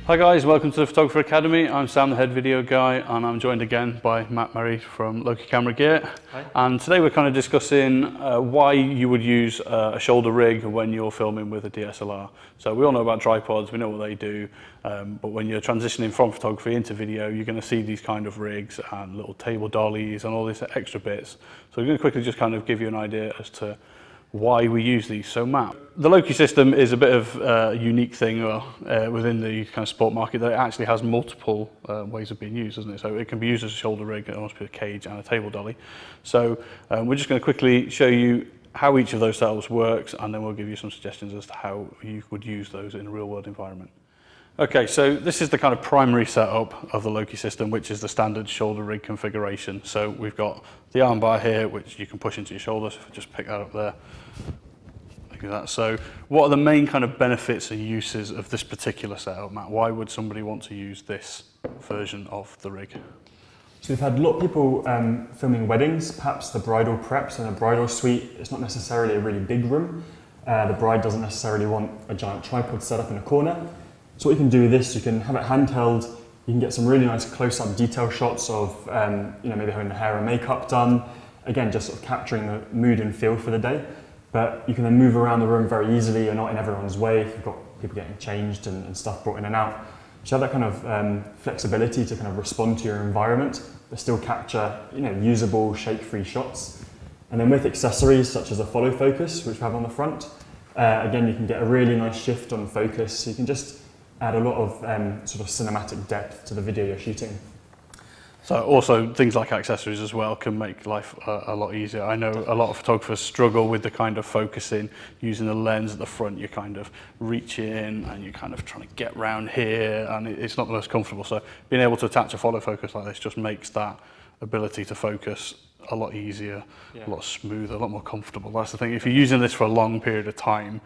Hi guys, welcome to the Photographer Academy. I'm Sam, the head video guy, and I'm joined again by Matt Marais from LOKI Camera Gear. Hi. And today we're kind of discussing why you would use a shoulder rig when you're filming with a DSLR. So we all know about tripods, we know what they do, but when you're transitioning from photography into video, you're going to see these kind of rigs and little table dollies and all these extra bits. So we're going to quickly just kind of give you an idea as to why we use these. So Matt, the Loki system is a bit of a unique thing within the kind of sport market that it actually has multiple ways of being used, doesn't it? So it can be used as a shoulder rig, it must be a cage and a table dolly. So we're just going to quickly show you how each of those setups works, and then we'll give you some suggestions as to how you would use those in a real world environment. Okay, so this is the kind of primary setup of the Loki system, which is the standard shoulder rig configuration. So we've got the arm bar here, which you can push into your shoulder. So if I just pick that up there, like that. So what are the main kind of benefits and uses of this particular setup, Matt? Why would somebody want to use this version of the rig? So we've had a lot of people filming weddings, perhaps the bridal preps and a bridal suite. It's not necessarily a really big room. The bride doesn't necessarily want a giant tripod set up in a corner. So what you can do with this, you can have it handheld, you can get some really nice close-up detail shots of maybe having the hair and makeup done, again just sort of capturing the mood and feel for the day. But you can then move around the room very easily, you're not in everyone's way, if you've got people getting changed and stuff brought in and out. So you have that kind of flexibility to kind of respond to your environment, but still capture usable, shake-free shots. And then with accessories such as a follow focus, which we have on the front, again you can get a really nice shift on focus, so you can just add a lot of sort of cinematic depth to the video you're shooting. So also things like accessories as well can make life a lot easier. I know a lot of photographers struggle with the kind of focusing, using the lens at the front, you kind of reach in and you're kind of trying to get round here and it's not the most comfortable. So being able to attach a follow focus like this just makes that ability to focus a lot easier, a lot smoother, a lot more comfortable. That's the thing. If you're using this for a long period of time,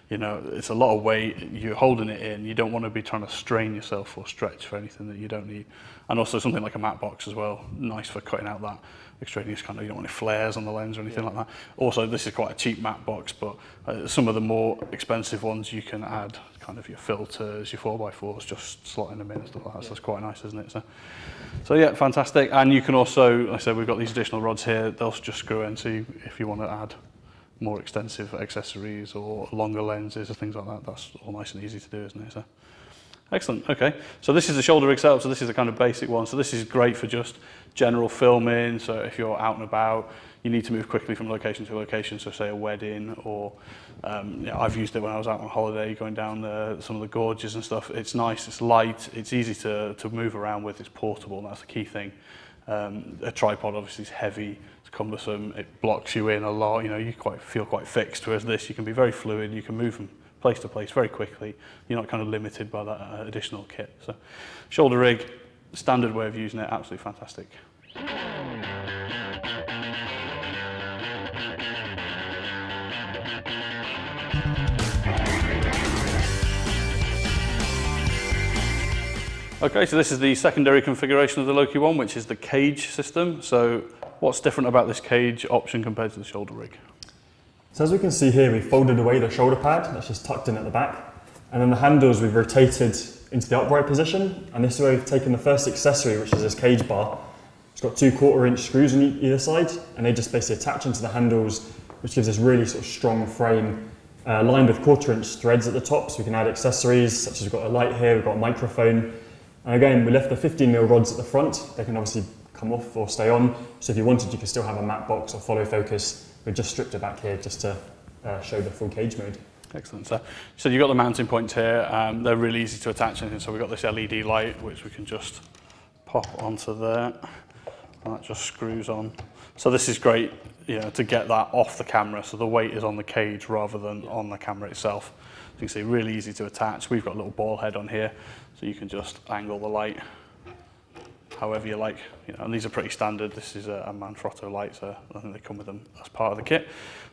it's a lot of weight, you're holding it in, you don't want to be trying to strain yourself or stretch for anything that you don't need. And also something like a matte box as well, nice for cutting out that extraneous kind of, you don't want any flares on the lens or anything like that. Also, this is quite a cheap matte box, but some of the more expensive ones you can add kind of your filters, your 4x4s, just slotting them in and stuff like that. So that's quite nice, isn't it? So yeah, fantastic. And you can also, like I said, we've got these additional rods here, they'll just screw in, so if you want to add more extensive accessories or longer lenses or things like that, that's all nice and easy to do, isn't it? So excellent. Okay, so this is the shoulder rig setup, so this is the kind of basic one. So this is great for just general filming. So if you're out and about, you need to move quickly from location to location, so say a wedding, or I've used it when I was out on holiday going down some of the gorges and stuff. It's nice, it's light, it's easy to move around with, it's portable, and that's the key thing. A tripod obviously is heavy, it's cumbersome, it blocks you in a lot, you feel quite fixed, whereas this you can be very fluid, you can move from place to place very quickly, you're not kind of limited by that additional kit. So shoulder rig, standard way of using it, absolutely fantastic. Okay, so this is the secondary configuration of the Loki One, which is the cage system. So what's different about this cage option compared to the shoulder rig? So as we can see here, we've folded away the shoulder pad, that's just tucked in at the back. And then the handles we've rotated into the upright position. And this is where we've taken the first accessory, which is this cage bar. It's got 2 1/4-inch screws on either side, and they just basically attach into the handles, which gives this really sort of strong frame, lined with 1/4-inch threads at the top, so we can add accessories, such as we've got a light here, we've got a microphone. And again, we left the 15mm rods at the front. They can obviously come off or stay on. So if you wanted, you could still have a matte box or follow focus. We've just stripped it back here just to show the full cage mode. Excellent. So you've got the mounting points here. They're really easy to attach anything. So we've got this LED light, which we can just pop onto there. And that just screws on. So this is great, to get that off the camera. So the weight is on the cage rather than on the camera itself. So you can see, really easy to attach. We've got a little ball head on here, so you can just angle the light however you like. You know, and these are pretty standard. This is a Manfrotto light, so I think they come with them as part of the kit.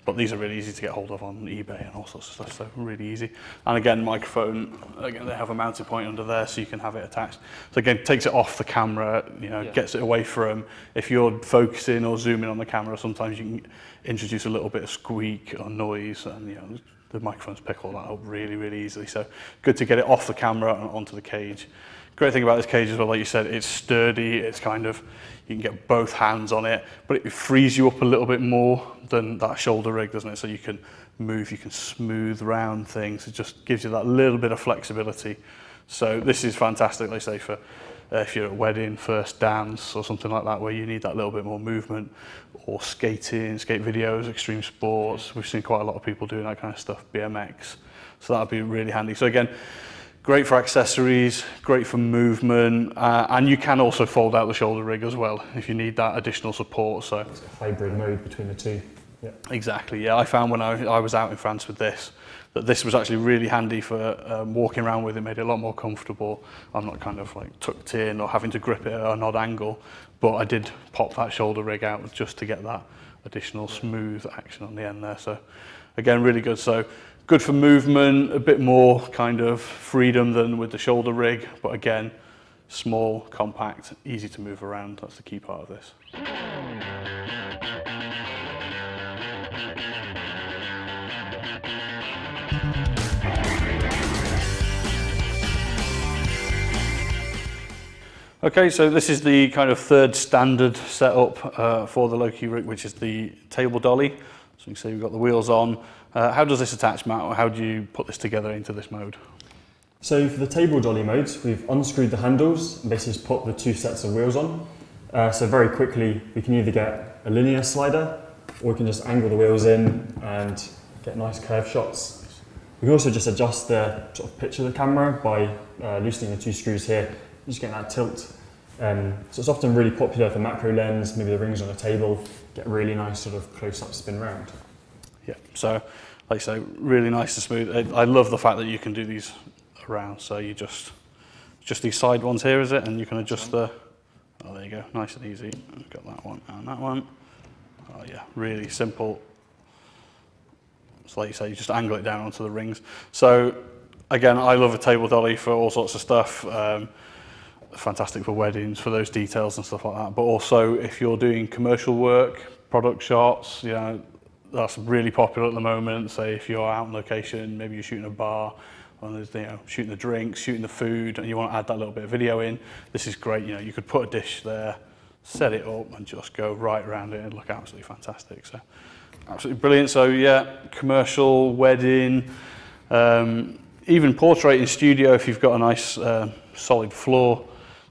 But these are really easy to get hold of on eBay and all sorts of stuff, so really easy. And again, microphone, again, they have a mounting point under there so you can have it attached. So again, takes it off the camera, you know, gets it away from, if you're focusing or zooming on the camera, sometimes you can introduce a little bit of squeak or noise, and you know, the microphones pick all that up really, really easily. So good to get it off the camera and onto the cage. Great thing about this cage as well, like you said, it's sturdy, it's kind of, you can get both hands on it, but it frees you up a little bit more than that shoulder rig, doesn't it? So you can move, you can smooth round things. It just gives you that little bit of flexibility. So this is fantastic, like I say, for if you're at a wedding, first dance or something like that, where you need that little bit more movement, or skating, skate videos, extreme sports. We've seen quite a lot of people doing that kind of stuff, BMX. So that'd be really handy. So again, great for accessories, great for movement, and you can also fold out the shoulder rig as well if you need that additional support. So it's a hybrid mode between the two. Yeah. Exactly, yeah. I found when I was out in France with this, that this was actually really handy for walking around with. It made it a lot more comfortable. I'm not kind of like tucked in or having to grip it at an odd angle, but I did pop that shoulder rig out just to get that additional smooth action on the end there. So again, really good. So good for movement, a bit more kind of freedom than with the shoulder rig, but again, small, compact, easy to move around. That's the key part of this. Okay, so this is the kind of third standard setup for the Loki rig, which is the table dolly. So you can see we've got the wheels on. How does this attach, Matt, or how do you put this together into this mode? So for the table dolly mode, we've unscrewed the handles and basically just put the two sets of wheels on. So very quickly, we can either get a linear slider, or we can just angle the wheels in and get nice curved shots. We can also just adjust the sort of pitch of the camera by loosening the two screws here, just getting that tilt. So it's often really popular for macro lens, maybe the rings on a table, get really nice sort of close-up spin round. Yeah, so like I say, really nice and smooth. I love the fact that you can do these around. So you just these side ones here, is it? And you can adjust the, oh, there you go, nice and easy. I've got that one and that one. Oh yeah, really simple. So like you say, you just angle it down onto the rings. So again, I love a table dolly for all sorts of stuff. Fantastic for weddings, for those details and stuff like that. But also if you're doing commercial work, product shots, you know, that's really popular at the moment. Say if you're out on location, maybe you're shooting a bar, or there's, you know, shooting the drinks, shooting the food, and you want to add that little bit of video in. This is great. You know, you could put a dish there, set it up, and just go right around it and look absolutely fantastic. So absolutely brilliant. So yeah, commercial, wedding, even portrait in studio. If you've got a nice solid floor,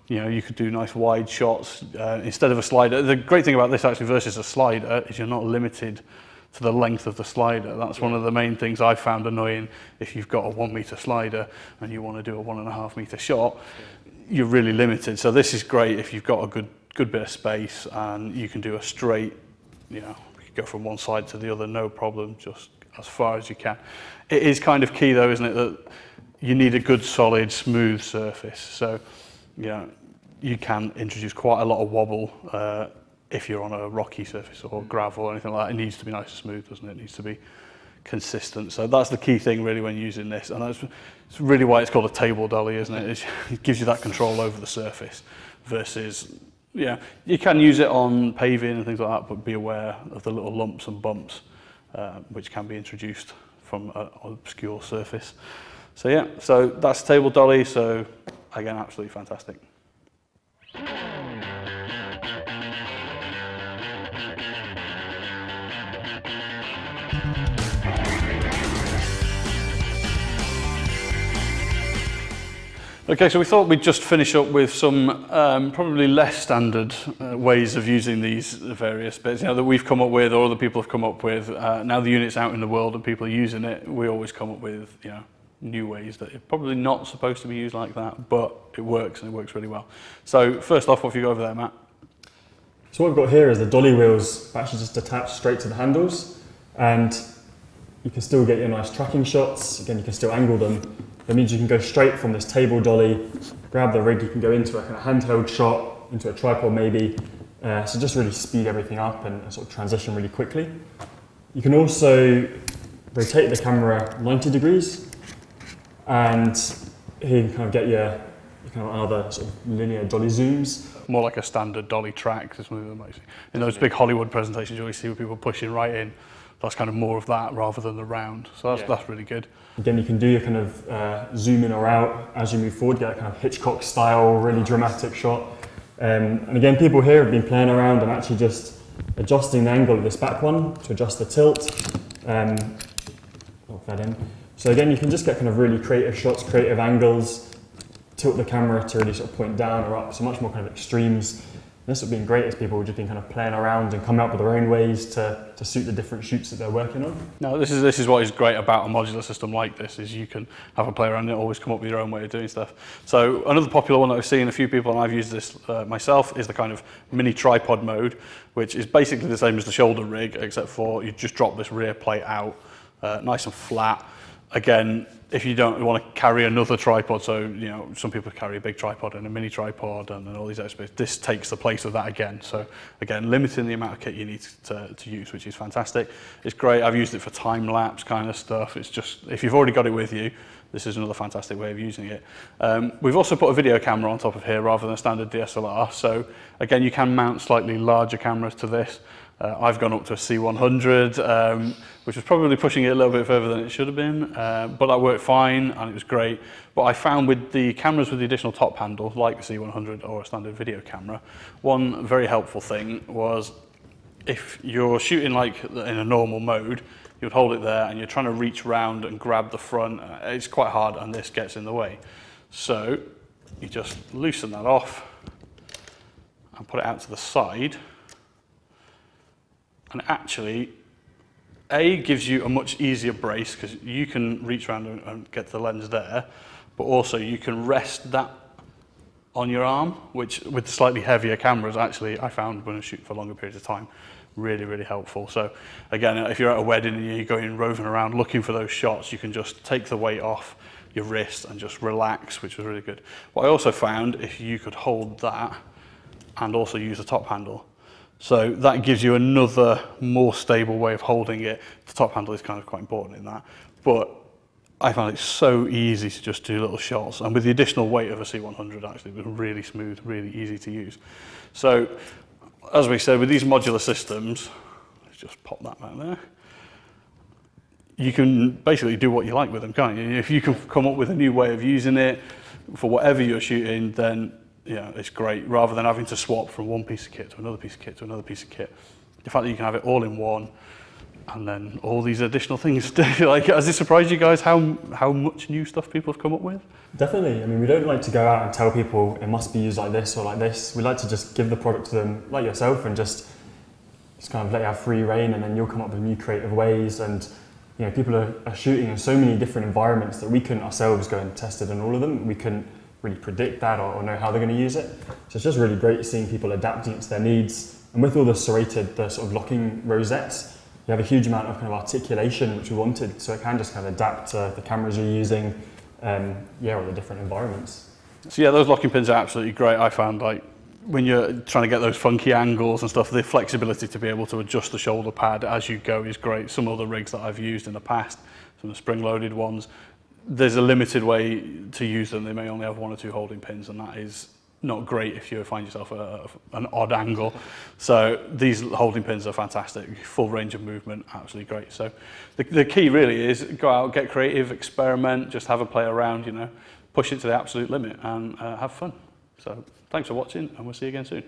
you know, you could do nice wide shots instead of a slider. The great thing about this actually versus a slider is you're not limited to the length of the slider. That's one of the main things I've found annoying. If you've got a 1 meter slider and you want to do a 1.5 meter shot, you're really limited. So this is great if you've got a good bit of space and you can do a straight, you know, you can go from one side to the other, no problem, just as far as you can. It is kind of key though, isn't it, that you need a good solid smooth surface. So, you know, you can introduce quite a lot of wobble if you're on a rocky surface or gravel or anything like that. It needs to be nice and smooth, doesn't it? It needs to be consistent. So that's the key thing really when using this, and that's really why it's called a table dolly, isn't it? It gives you that control over the surface versus, yeah, you can use it on paving and things like that, but be aware of the little lumps and bumps which can be introduced from an obscure surface. So yeah, so that's table dolly. So again, absolutely fantastic. Okay, so we thought we'd just finish up with some probably less standard ways of using these various bits, you know, that we've come up with or other people have come up with. Now the unit's out in the world and people are using it, we always come up with, you know, new ways that are probably not supposed to be used like that, but it works and it works really well. So first off, what have you got over there, Matt? So what we've got here is the dolly wheels actually just attached straight to the handles, and you can still get your nice tracking shots. Again, you can still angle them. That means you can go straight from this table dolly, grab the rig, you can go into a kind of handheld shot, into a tripod maybe. So just really speed everything up and sort of transition really quickly. You can also rotate the camera 90 degrees, and here you can kind of get your kind of other sort of linear dolly zooms. More like a standard dolly track. In those big Hollywood presentations, you always see people pushing right in. That's kind of more of that rather than the round. So that's really good. Again, you can do your kind of zoom in or out as you move forward, get a kind of Hitchcock style, really dramatic shot. And again, people here have been playing around and actually just adjusting the angle of this back one to adjust the tilt. Lock that in. So again, you can just get kind of really creative shots, creative angles, tilt the camera to really sort of point down or up, so much more kind of extremes. This would have been great as people have just been kind of playing around and coming up with their own ways to suit the different shoots that they're working on. No, this is what is great about a modular system like this, is you can have a play around and always come up with your own way of doing stuff. So another popular one that I've seen a few people, and I've used this myself, is the kind of mini tripod mode, which is basically the same as the shoulder rig, except for you just drop this rear plate out, nice and flat. Again, if you don't want to carry another tripod, so you know some people carry a big tripod and a mini tripod and all these extra bits, this takes the place of that again. So again, limiting the amount of kit you need to use, which is fantastic. It's great. I've used it for time lapse kind of stuff. It's just, if you've already got it with you, this is another fantastic way of using it. We've also put a video camera on top of here rather than a standard DSLR. So again, you can mount slightly larger cameras to this. I've gone up to a C100, which was probably pushing it a little bit further than it should have been, but that worked fine and it was great. But I found with the cameras with the additional top handle, like the C100 or a standard video camera, one very helpful thing was if you're shooting like in a normal mode, you would hold it there and you're trying to reach round and grab the front. It's quite hard and this gets in the way. So you just loosen that off and put it out to the side. And actually, gives you a much easier brace because you can reach around and get the lens there, but also you can rest that on your arm, which with the slightly heavier cameras, actually, I found when I was shooting for longer periods of time, really, really helpful. So again, if you're at a wedding and you're going roving around looking for those shots, you can just take the weight off your wrist and just relax, which was really good. What I also found, if you could hold that and also use the top handle, so that gives you another more stable way of holding it. The top handle is kind of quite important in that. But I found it so easy to just do little shots. And with the additional weight of a C100, actually, it was really smooth, really easy to use. So, as we said, with these modular systems, let's just pop that back there. You can basically do what you like with them, can't you? If you can come up with a new way of using it for whatever you're shooting, then yeah, it's great, rather than having to swap from one piece of kit to another piece of kit to another piece of kit. The fact that you can have it all in one, and then all these additional things. Like, has it surprised you guys how much new stuff people have come up with? Definitely. I mean, we don't like to go out and tell people it must be used like this or like this. We like to just give the product to them, like yourself, and just kind of let you have free reign, and then you'll come up with new creative ways. And you know, people are shooting in so many different environments that we couldn't ourselves go and test it in all of them. We couldn't really predict that or know how they're going to use it. So it's just really great seeing people adapting it to their needs. And with all the serrated, the sort of locking rosettes, you have a huge amount of kind of articulation which we wanted. So it can just kind of adapt to the cameras you're using, or the different environments. So yeah, those locking pins are absolutely great. I found, like, when you're trying to get those funky angles and stuff, the flexibility to be able to adjust the shoulder pad as you go is great. Some other rigs that I've used in the past, some of the spring-loaded ones, there's a limited way to use them. They may only have one or two holding pins, and that is not great if you find yourself an odd angle. So these holding pins are fantastic, full range of movement, absolutely great. So the key really is go out, get creative, experiment, just have a play around, you know, push it to the absolute limit and have fun. So thanks for watching, and we'll see you again soon.